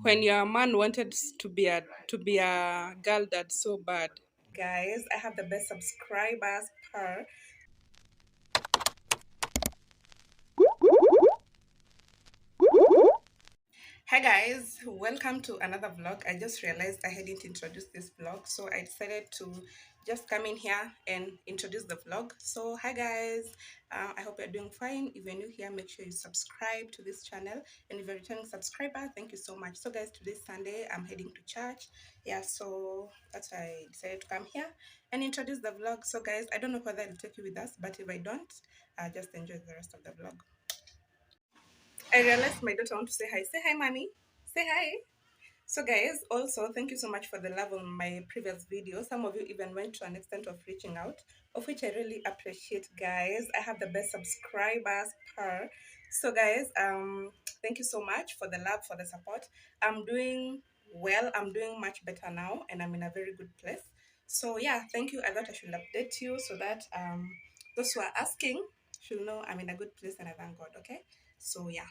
when your man wanted to be a girl dad so bad. Guys, I have the best subscribers per. Hi guys, welcome to another vlog. I just realized I hadn't introduced this vlog, so I decided to just come in here and introduce the vlog. So hi guys, I hope you're doing fine. If you're new here, make sure you subscribe to this channel, and if you're a returning subscriber, thank you so much. So guys, today's Sunday, I'm heading to church. Yeah, so that's why I decided to come here and introduce the vlog. So guys, I don't know whether I'll take you with us, but if I don't, just enjoy the rest of the vlog. I realized my daughter wants to say hi. Say hi, mommy. Say hi. So guys, also thank you so much for the love on my previous video. Some of you even went to an extent of reaching out, of which I really appreciate, guys. I have the best subscribers per. So guys, thank you so much for the love, for the support. I'm doing well. I'm doing much better now, and I'm in a very good place. So yeah, thank you. I thought I should update you so that those who are asking should know I'm in a good place, and I thank God. Okay, so yeah.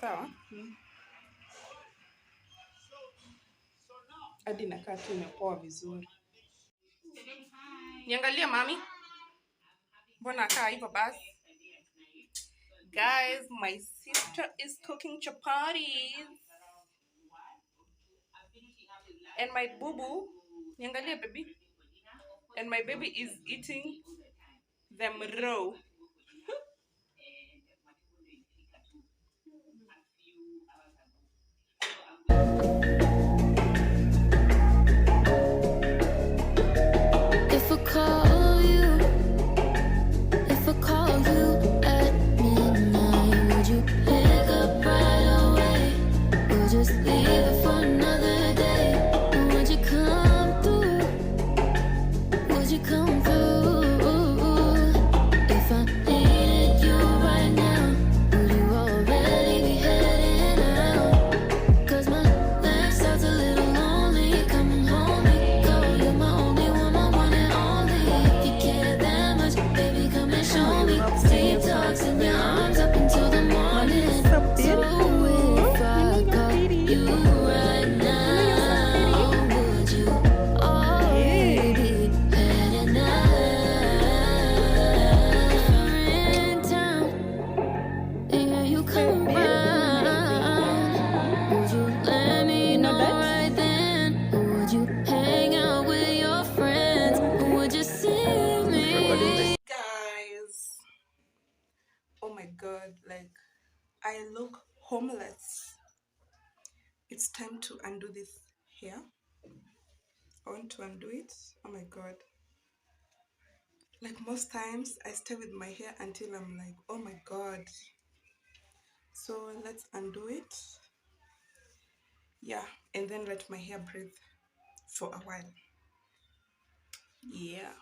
Sawa? Hadi nakaa tu imepoa vizuri. Niangalie mami. Mbona kaa hivyo basi? Guys, my sister is cooking chapatis. And my boo-boo, niangalie baby. And my baby is eating them raw. God, like I look homeless. It's time to undo this hair. I want to undo it. Oh my God, like most times I stay with my hair until I'm like, oh my God. So let's undo it. Yeah, and then let my hair breathe for a while. Yeah.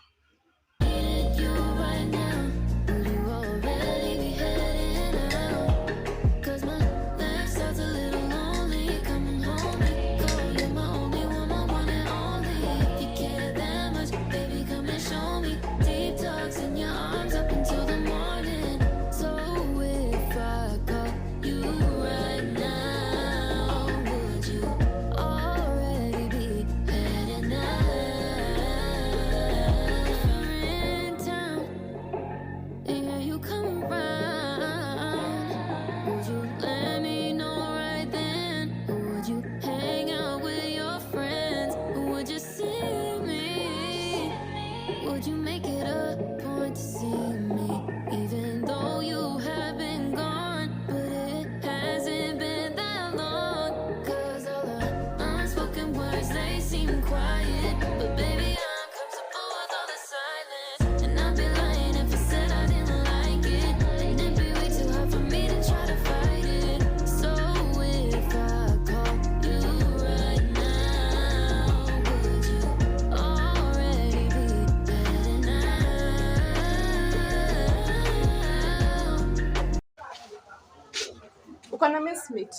Uko na meat?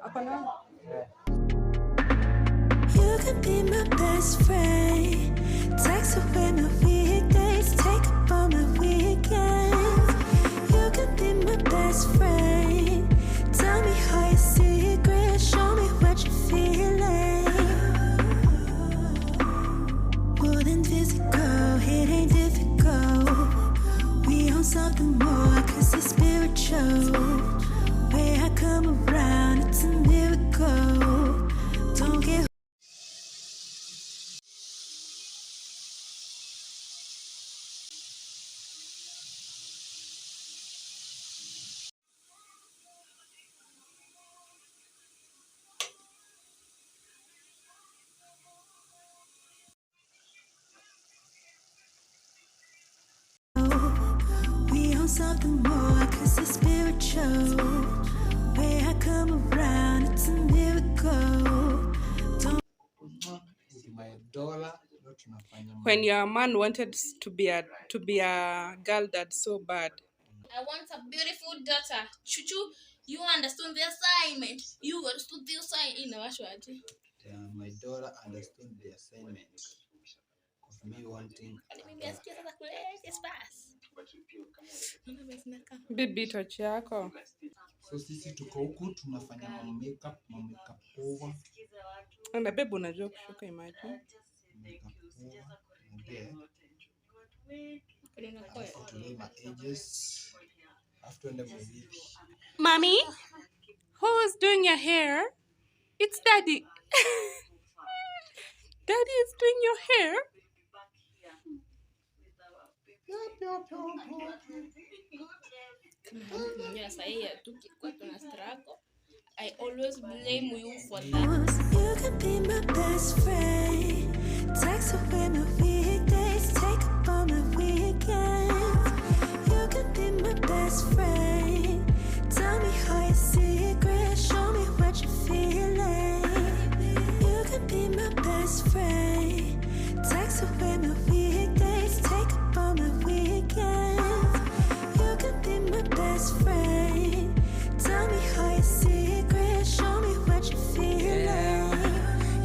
Uko na? can be my best friend. Text away my weekdays, take up all my weekends. You can be my best friend. Tell me all your secrets, show me what you're feeling. More than physical, it ain't difficult. We on something more, cause it's spiritual. Way I come around, it's a miracle. Don't get we on something more, cause it's spiritual. Way I come around, it's a miracle. Don't When your man wanted to be a girl dad so bad. I want a beautiful daughter. Chuchu, you understood the assignment. You understood the assignment. My daughter understood the assignment of me wanting a daughter. Bibi tochi yako. So sisi tuko huku tunafanya makeup over. Na babe unajua kushuka imagine. Makeup over. Alafu tulei my edges. After the movie. Mommy, who's doing your hair? It's daddy. Daddy is doing your hair. I always blame you for that. You can be my best friend. Text away my weekdays, take up all my weekends. You can be my best friend. Tell me all your secrets, show me what you're feeling. You can be my best friend. Text away my weekdays, take up all my weekends. You can be my best friend. Tell me all your secrets, show me what you're feeling.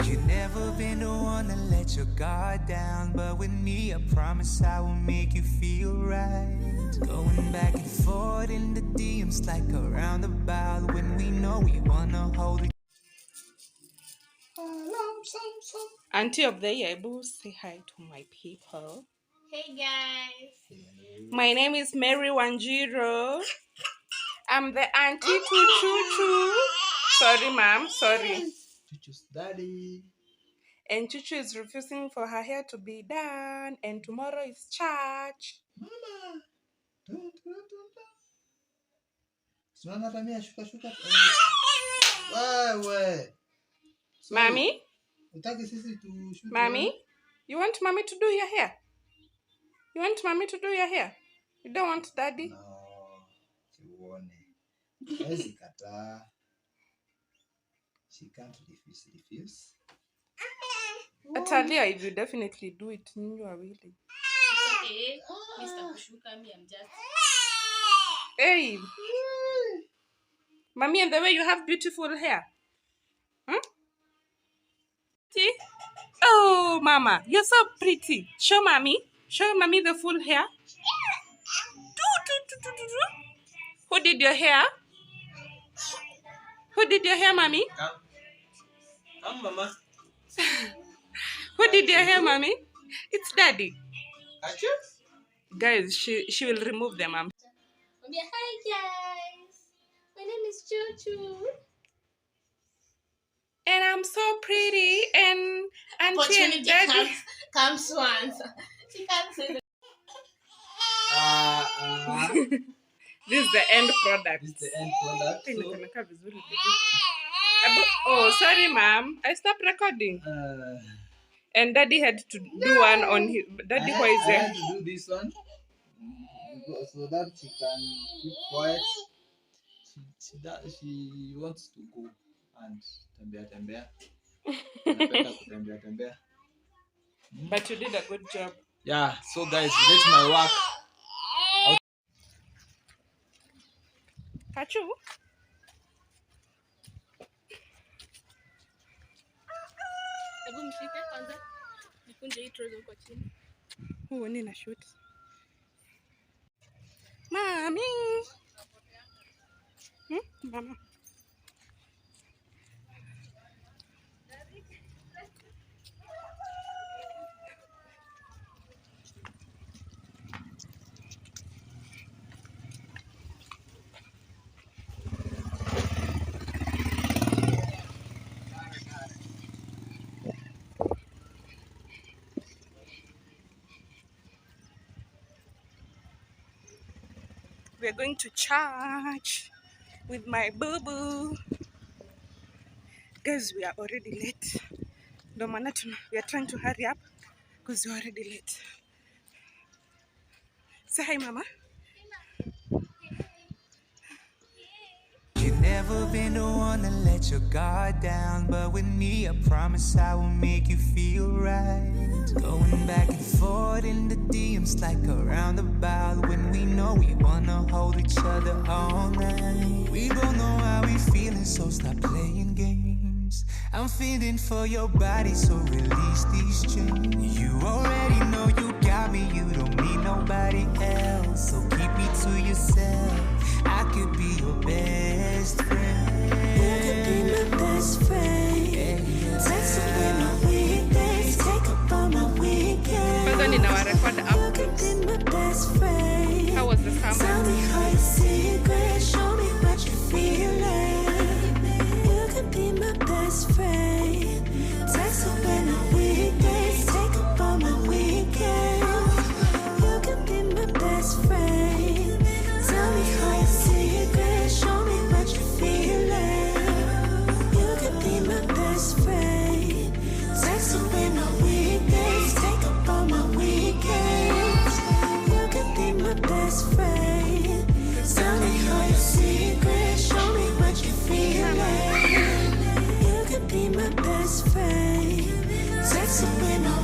You never been the one to let your guard down, but with me I promise I will make you feel right. Going back and forth in the DMs like a roundabout when we know we wanna hold it. Auntie of the year, say hi to my people. Hey guys. My name is Mary Wanjiro. I'm the auntie to Chuchu. Sorry, ma'am. Sorry. Chuchu's daddy. And Chuchu is refusing for her hair to be done. And tomorrow is church. Mama. Don't. Sunana tamia shuka. Wewe. Mommy? Utaki sisi tu shoot. Mommy? You want mommy to do your hair? You want mommy to do your hair? You don't want daddy? No. Siuone. Hezi kataa. She can't refuse. Atalia, if you definitely do it, you are willing. It's okay. Mr. Kushuka, me, I'm just. Hey! Mommy, and the way you have beautiful hair. See? Oh, Mama, you're so pretty. Show mommy. Show mommy the full hair. Who did your hair? Who did your hair, mommy? Come, Mama. Who did your hair, mommy? It's daddy. Achu? Guys, she will remove them. Hi guys. My name is Chuchu. And I'm so pretty. And auntie and daddy comes once. She can't say that. This is the end product. This is the end product. Oh, sorry, ma'am. I stopped recording. And daddy had to do one on his. Daddy, why is I there? had to do this one so that she can keep quiet. She wants to go and tembea. Anapenda kutembea. But you did a good job. Yeah, so guys, rate my work. Kachu? Hebu mshike kwanza. Nikunje hii trouser huko chini. Huoni na shoot. Mami. Mama. We're going to church with my boo-boo. Guys, we are already late. No matter, we are trying to hurry up because we're already late. Say hi, Mama. You've never been the one to let your guard down, but with me, I promise I will make you feel right. Going back and forth in the DMs like a roundabout when we know we wanna hold each other all night. We both know how we feeling, so stop playing games. I'm feeling for your body, so release these chains. You already know you got me, you don't need nobody else, so keep me to yourself. I could be your best friend. You could be my best friend. Text away my weekdays, take up all my weekends. Kwanza nina record You up. could be my best friend. How was the Tell summer? me all your secrets, show me what you're feeling. You could be my best friend. Text away my weekdays, take up all my weekends. You could be my best friend. Tell me all your secrets, show me what you're feeling. You could be my best friend. Text away my weekdays, take up all my weekends. You could be my best friend. Tell me all your secrets, show me what you're feeling. You could be my best friend. Text away my